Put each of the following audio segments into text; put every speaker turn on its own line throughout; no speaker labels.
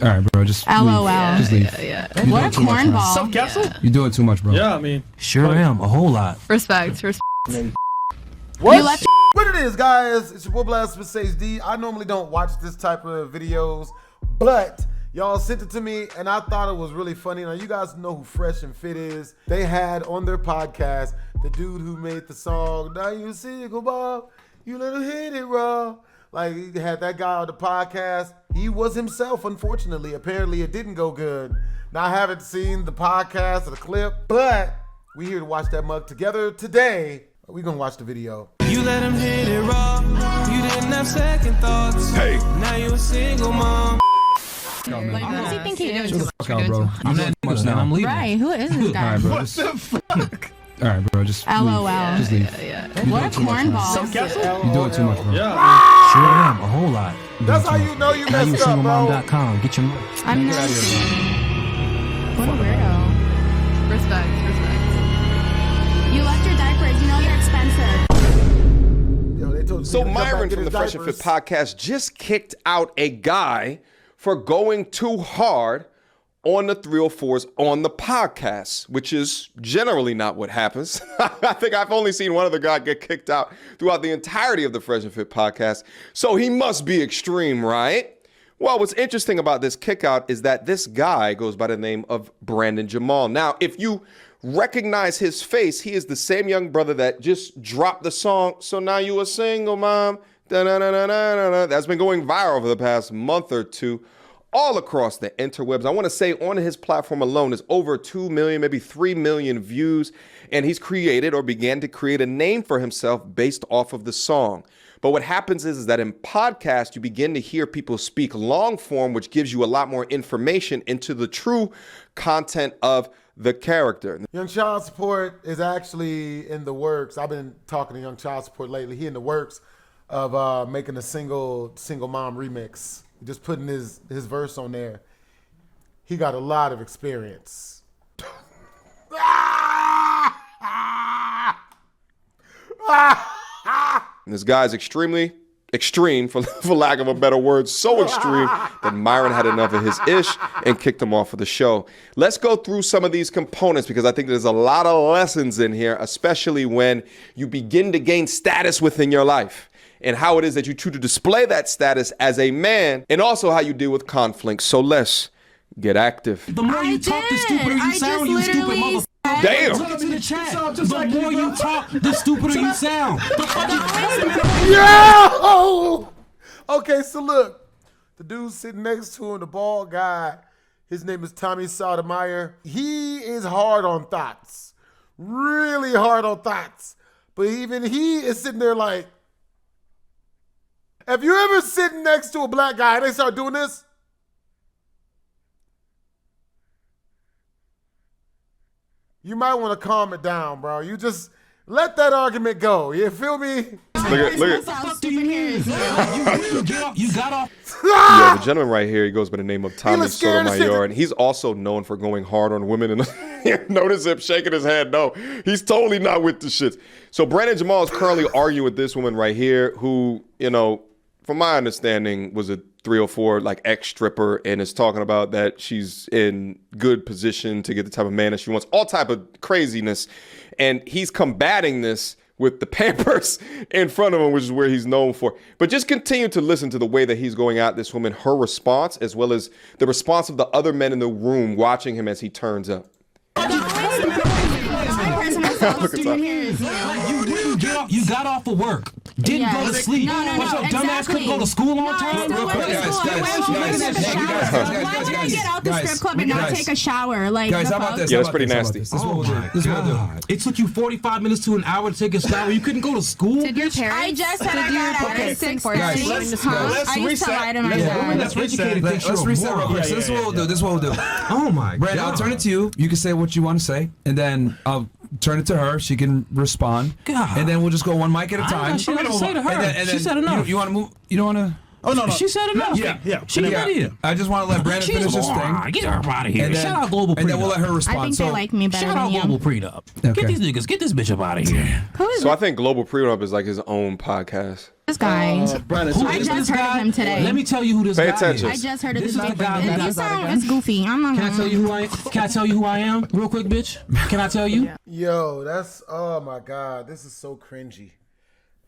All right, bro. Just
LOL.
leave. Just leave.
Yeah. What a cornball.
Sup, Capsule?
You're doing too much, bro.
Yeah, I mean.
Sure am. A whole lot.
Respect.
What? What it is, guys? It's your boy BlastphamousHD. I normally don't watch this type of videos, but y'all sent it to me, and I thought it was really funny. Now, you guys know who Fresh and Fit is. They had on their podcast the dude who made the song, "Now You Single Bob, You Let Him Hit It Raw." Like, he had that guy on the podcast. He was himself, unfortunately. Apparently, it didn't go good. Now, I haven't seen the podcast or the clip, but we're here to watch that mug together today. We're going to watch the video.
You let him hit it raw. You didn't have second thoughts. Hey. Now you a single mom.
Like, what does he think he is?
Fuck out, bro.
I'm not much now. I'm leaving.
Right, who is this guy?
All right, bro.
What the fuck?
All right, bro. Just
LOL.
leave. Just leave.
What a cornball.
Sup, Capsule?
You're doing too much, bro.
Yeah.
Sure am. A whole lot.
That's how you know you messed up, bro.
NowYouSingleMom.com. Get your money.
I'm not. What a weirdo. Respect. You left your diapers. You know you're expensive.
So Myron from the Fresh and Fit podcast just kicked out a guy for going too hard on the 304s on the podcast, which is generally not what happens. I think I've only seen one other guy get kicked out throughout the entirety of the Fresh and Fit podcast. So he must be extreme, right? Well, what's interesting about this kickout is that this guy goes by the name of Brandon Jamal. Now, if you recognize his face, he is the same young brother that just dropped the song, "So Now You a Single Mom." Da-na-na-na-na-na. That's been going viral over the past month or two all across the interwebs. I want to say on his platform alone is over 2 million, maybe 3 million views. And he's created or began to create a name for himself based off of the song. But what happens is that in podcasts, you begin to hear people speak long form, which gives you a lot more information into the true content of the character.
Young Child Support is actually in the works. I've been talking to Young Child Support lately. He in the works of making a single mom remix. Just putting his verse on there. He got a lot of experience.
This guy's extremely extreme, for lack of a better word, so extreme that Myron had enough of his ish and kicked him off of the show. Let's go through some of these components because I think there's a lot of lessons in here, especially when you begin to gain status within your life and how it is that you choose to display that status as a man and also how you deal with conflict. So let's get active.
The more you talk, the stupider you sound, you stupid motherfucker.
Damn.
Look into the chat. The more you talk, the stupider you sound.
Yo! Okay, so look. The dude sitting next to him, the bald guy, his name is Tommy Sotomayor. He is hard on thoughts. Really hard on thoughts. But even he is sitting there like, have you ever sitting next to a black guy and they start doing this? You might want to calm it down, bro. You just let that argument go. You feel me?
Look at.
You got off.
Yeah, the gentleman right here, he goes by the name of Tommy Sotomayor, and he's also known for going hard on women. And notice him shaking his head. No, he's totally not with the shit. So Brandon Jamal is currently arguing with this woman right here, who, you know, from my understanding, was a 304 like ex-stripper, and is talking about that she's in good position to get the type of man that she wants, all type of craziness. And he's combating this with the Pampers in front of him, which is where he's known for. But just continue to listen to the way that he's going at this woman, her response, as well as the response of the other men in the room watching him as he turns up.
You got off of work. Didn't go to sleep. What's your dumbass couldn't go to school on time?
Why would I get out the strip club and not take a shower? Like,
guys, how about this?
Yeah, that's pretty nasty.
This is what we'll do. This is what we'll do.
It took you 45 minutes to an hour to take a shower. You couldn't go to school?
Did your parents? I just said I got out at 6:40. I used to lie to my dad.
Let's reset real quick. So this is what we'll do. This is what we'll do.
Oh my God.
Brandon, I'll turn it to you. You can say what you want to say, and then I'll turn it to her. She can respond. God. And then we'll just go one mic at a time.
She didn't say to her. She said enough.
You want to move? You don't want to?
Oh no,
She said enough.
Yeah.
She an idiot.
I just want to let Brandon finish his thing.
Get her out of here.
And then,
Shout out Global Prenup.
And then we'll let her respond.
I think they like me better
Shout
than
out
you.
Global Prenup.
Okay.
Get these niggas. Get this bitch up out of here.
Who is
So I think Global Prenup is like his own podcast.
this guy?
Brandon,
Who
I
is
just
this
heard
guy?
of him today.
Let me tell you who this
Pay
guy
attention.
I
is.
just heard of
This
this
is the
guy.
guy.
You sound it's goofy. I'm not
Can I
gonna.
tell you who I? Can I tell you who I am, real quick, bitch? Can I tell you?
Yo, that's, oh my God, this is so cringy.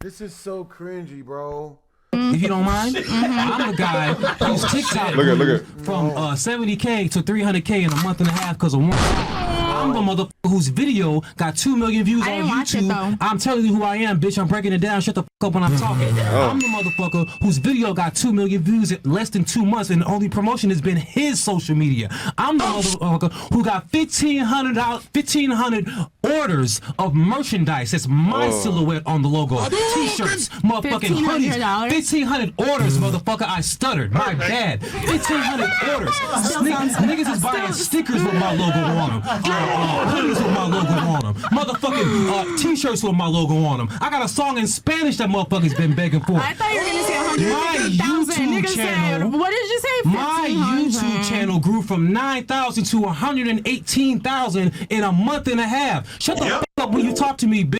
This is so cringy, bro.
If you don't mind, I'm the guy whose TikTok
Look at-
grew from 70K to 300K in a month and a half because of one. I'm the motherfucker whose video got 2 million views
I
on
didn't watch it,
YouTube.
though.
I'm telling you who I am, bitch. I'm breaking it down. Shut the fuck up when I'm talking. I'm the motherfucker whose video got 2 million views in less than 2 months, and the only promotion has been his social media. I'm the motherfucker who got 1,500 orders of merchandise. It's my silhouette on the logo. T-shirts, motherfucking hoodies.
$1,500?
1,500 orders, motherfucker. I stuttered. My bad. 1,500 orders. Niggas is buying stickers with my logo on them. Hoodies with my logo on them. Motherfucking T-shirts with my logo on them. I got a song in Spanish that motherfucker's been begging for.
I thought you were gonna say
My
150,000.
YouTube
Nigga said,
channel.
what did you say?
My
1,500.
YouTube channel grew from 9,000 to 118,000 in a month and a half. Shut the fuck up when you talk to me, bitch.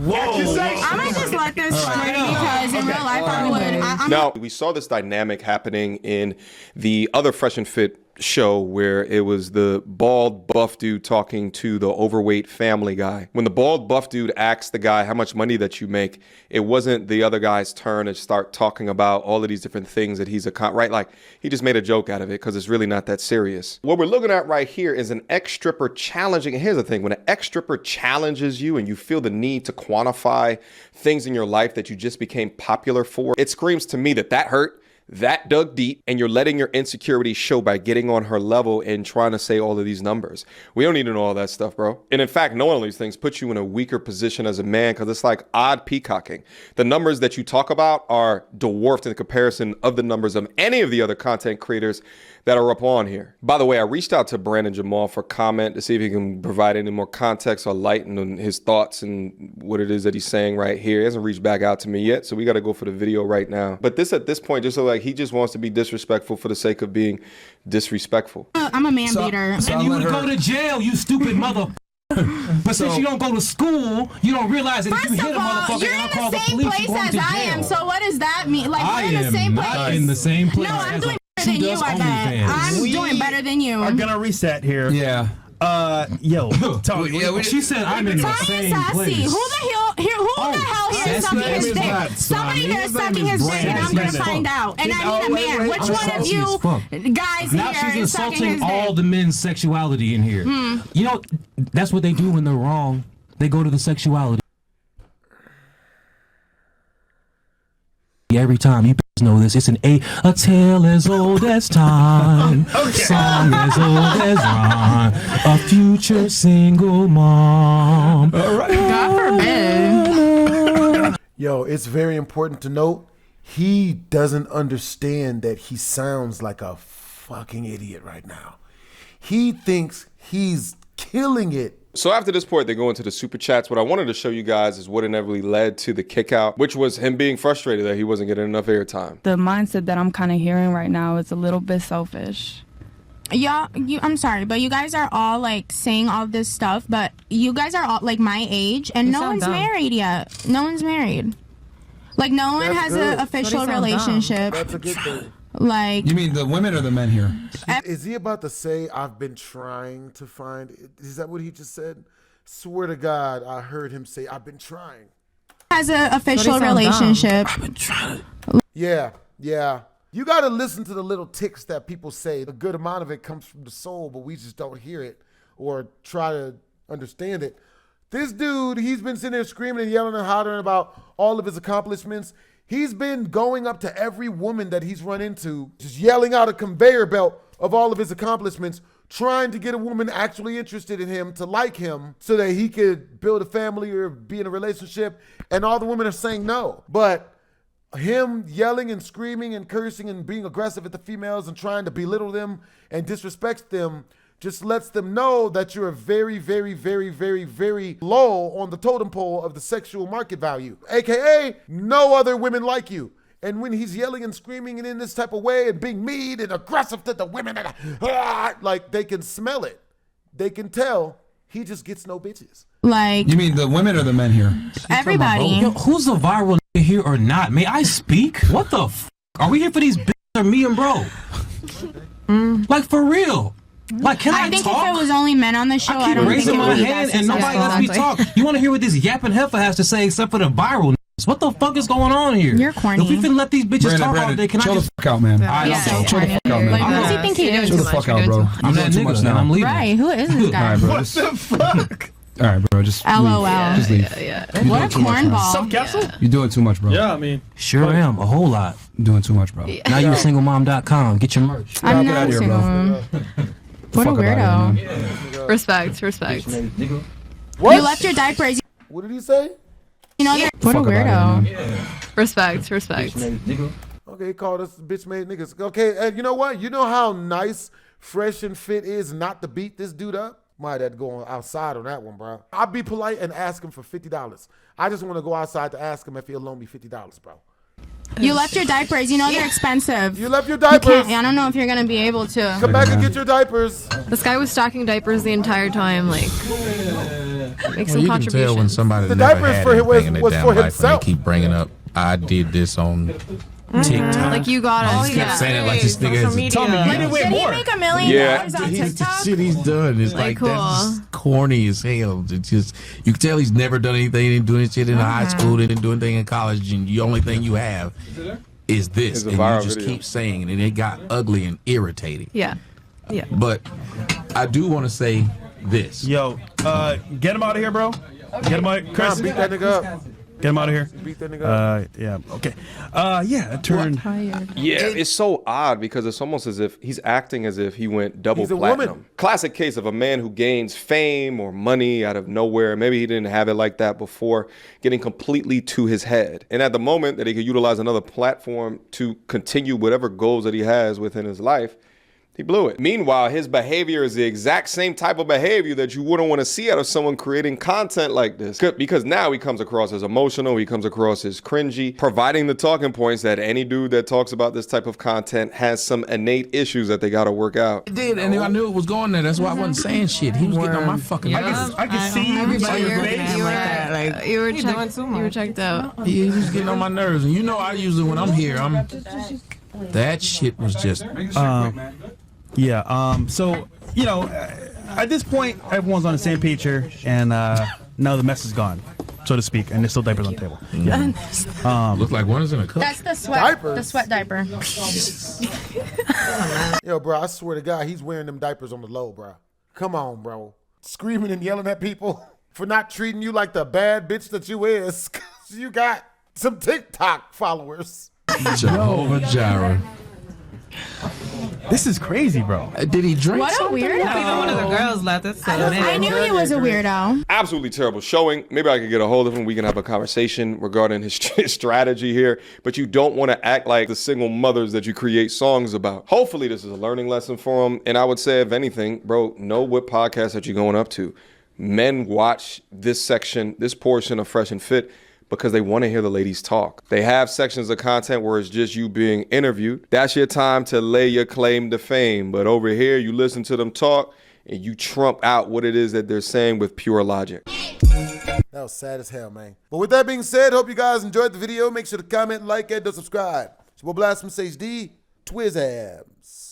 I might just let this slide because in real life I would.
Now, we saw this dynamic happening in the other Fresh and Fit show where it was the bald buff dude talking to the overweight family guy. When the bald buff dude asked the guy how much money that you make, it wasn't the other guy's turn to start talking about all of these different things that he's right? Like, he just made a joke out of it because it's really not that serious. What we're looking at right here is an ex-stripper challenging. And here's the thing, when an ex-stripper challenges you and you feel the need to quantify things in your life that you just became popular for, it screams to me that that hurt, that dug deep, and you're letting your insecurity show by getting on her level and trying to say all of these numbers. We don't need to know all that stuff, bro. And in fact, knowing all these things puts you in a weaker position as a man because it's like odd peacocking. The numbers that you talk about are dwarfed in comparison of the numbers of any of the other content creators that are up on here. By the way, I reached out to Brandon Jamal for comment to see if he can provide any more context or light on his thoughts and what it is that he's saying right here. He hasn't reached back out to me yet, so we got to go for the video right now. But this, at this point, just look like he just wants to be disrespectful for the sake of being disrespectful.
I'm a man beater.
And you would go to jail, you stupid mother. But since you don't go to school, you don't realize that if you
First
hit
of
a
all,
motherfucker
you're
and I
in
call
the
the
same
police,
place
you're going
as
to
I
jail.
am. So what does that mean? Like
I
we're in the same
am
place.
not in the same place.
No, I'm
as
doing
a
better than you.
does
I bet.
OnlyFans.
I'm doing better than you.
Are gonna reset here.
Yeah.
Yo, Tony.
Yeah,
She said I'm in the
Tommy
same
is sassy.
place.
Who the hell here is sucking his dick? Somebody here is sucking his dick, and I'm gonna find out. And I need a man. Which one of you guys
Now
here
she's
is sucking
insulting
his
all
dick?
the men's sexuality in here. You know, that's what they do when they're wrong. They go to the sexuality. Every time you know this, it's a tale as old as time, song as old as rhyme, a future single mom. All right.
God forbid.
Yo, it's very important to note, he doesn't understand that he sounds like a fucking idiot right now. He thinks he's killing it.
So after this point, they go into the super chats. What I wanted to show you guys is what inevitably led to the kick out, which was him being frustrated that he wasn't getting enough airtime.
The mindset that I'm kind of hearing right now is a little bit selfish.
Y'all, I'm sorry, but you guys are all like saying all this stuff, but you guys are all like my age, and no one's married yet. No one's married. Like no one has an official relationship.
That's a good thing.
Like,
You mean the women or the men here?
Is he about to say, I've been trying to find it? Is that what he just said? Swear to God, I heard him say, I've been trying.
has an official relationship.
Yeah. You got to listen to the little ticks that people say. A good amount of it comes from the soul, but we just don't hear it or try to understand it. This dude, he's been sitting there screaming and yelling and hollering about all of his accomplishments. He's been going up to every woman that he's run into, just yelling out a conveyor belt of all of his accomplishments, trying to get a woman actually interested in him, to like him, so that he could build a family or be in a relationship. And all the women are saying no. But him yelling and screaming and cursing and being aggressive at the females and trying to belittle them and disrespect them just lets them know that you're very, very, very, very, very low on the totem pole of the sexual market value. AKA, no other women like you. And when he's yelling and screaming and in this type of way and being mean and aggressive to the women, and like they can smell it. They can tell he just gets no bitches.
Like,
you mean the women or the men here?
Everybody.
Yo, who's the viral nigga here or not? May I speak? What the f? Are we here for these bitches or me and bro? Like, for real. Like, can I
think
talk?
if it was only men on the show, I
keep
don't think
raising
it
my
would be
hand
that
and nobody lets me talk. You want to hear what this yapping heifer has to say except for the viral niggas? What the fuck is going on here?
You're corny.
If we finna let these bitches talk all day, can I
chill
just...
the fuck out, man.
Chill
the fuck out, man.
What does he think he is?
Chill the fuck out, bro.
I'm that
too much
nigga,
now.
and I'm leaving.
Right, who is this guy?
All right, bro.
What the fuck?
All right, bro. Just
LOL.
leave. Just leave.
What a cornball.
Self-capsule?
You're doing too much, bro.
Yeah, I mean.
Sure am, a whole lot.
You're doing too much, bro.
Now you're singlemom.com. Get your merch.
I'm
Get
not
out of here, bro.
single. What a
Fuck about it,
weirdo.
Respect.
What?
You left your diapers.
What did he say?
You know, what a
Fuck about it,
weirdo.
man.
Respect.
Okay, he called us bitch made niggas. Okay, and you know what? You know how nice Fresh and Fit is not to beat this dude up? Might have to go outside on that one, bro. I'll be polite and ask him for $50. I just want to go outside to ask him if he'll loan me $50, bro.
You left your diapers. You know they're expensive.
You left your diapers.
I don't know if you're going to be able to.
Come back and get your diapers.
This guy was stocking diapers the entire time. Like, make some
you can
contributions.
tell when somebody
The
never
diapers
had
for him
anything in their
was
damn
for
life
himself.
and they keep bringing up, I did this on TikTok.
Like, you got
I
it.
just kept saying it like this nigga has a
Tell me, you did way
Did he
more.
make $1 million
Yeah.
on
the
TikTok?
shit he's done is
Like,
like that's just corny as hell. It's just you can tell he's never done anything. He didn't do any shit in high school. Didn't do anything in college. And the only thing you have is this,
It's a
and
viral
you just
video.
keep saying it, and it got ugly and irritating.
Yeah.
But I do want to say this.
Yo, get him out of here, bro. Get him out. Chris,
Beat that nigga up.
get him out of here.
Beat that nigga up.
Yeah, okay. Yeah, it turned.
Yeah, it's so odd because it's almost as if he's acting as if he went double
He's a
platinum.
woman.
Classic case of a man who gains fame or money out of nowhere. Maybe he didn't have it like that before, getting completely to his head. And at the moment that he could utilize another platform to continue whatever goals that he has within his life, he blew it. Meanwhile, his behavior is the exact same type of behavior that you wouldn't want to see out of someone creating content like this. Because now he comes across as emotional, he comes across as cringy, providing the talking points that any dude that talks about this type of content has some innate issues that they got to work out.
It did, and I knew it was going there. That's why I wasn't saying shit. He was getting on my fucking nerves.
I can see you on your face.
You were checked out.
He was getting on my nerves, and you know I usually when I'm here, that shit was just.
Yeah. So at this point, everyone's on the same page here, and now the mess is gone, so to speak, and there's still diapers on the table. Yeah.
Look like one is in a cup.
That's the sweat.
Diapers?
The sweat diaper.
Yo, bro, I swear to God, he's wearing them diapers on the low, bro. Come on, bro. Screaming and yelling at people for not treating you like the bad bitch that you is. 'Cause you got some TikTok followers.
Jehovah Jireh.
This is crazy, bro.
Did he drink
What a
something?
weirdo.
One of the girls left. That's so
I knew he was a weirdo.
Absolutely terrible showing. Maybe I could get a hold of him. We can have a conversation regarding his strategy here. But you don't want to act like the single mothers that you create songs about. Hopefully this is a learning lesson for him. And I would say, if anything, bro, know what podcast that you're going up to. Men watch this section, this portion of Fresh and Fit, because they want to hear the ladies talk. They have sections of content where it's just you being interviewed. That's your time to lay your claim to fame. But over here, you listen to them talk and you trump out what it is that they're saying with pure logic.
That was sad as hell, man. But with that being said, hope you guys enjoyed the video. Make sure to comment, like, and subscribe. It's your boy BlastphamousHD, Twiz abs.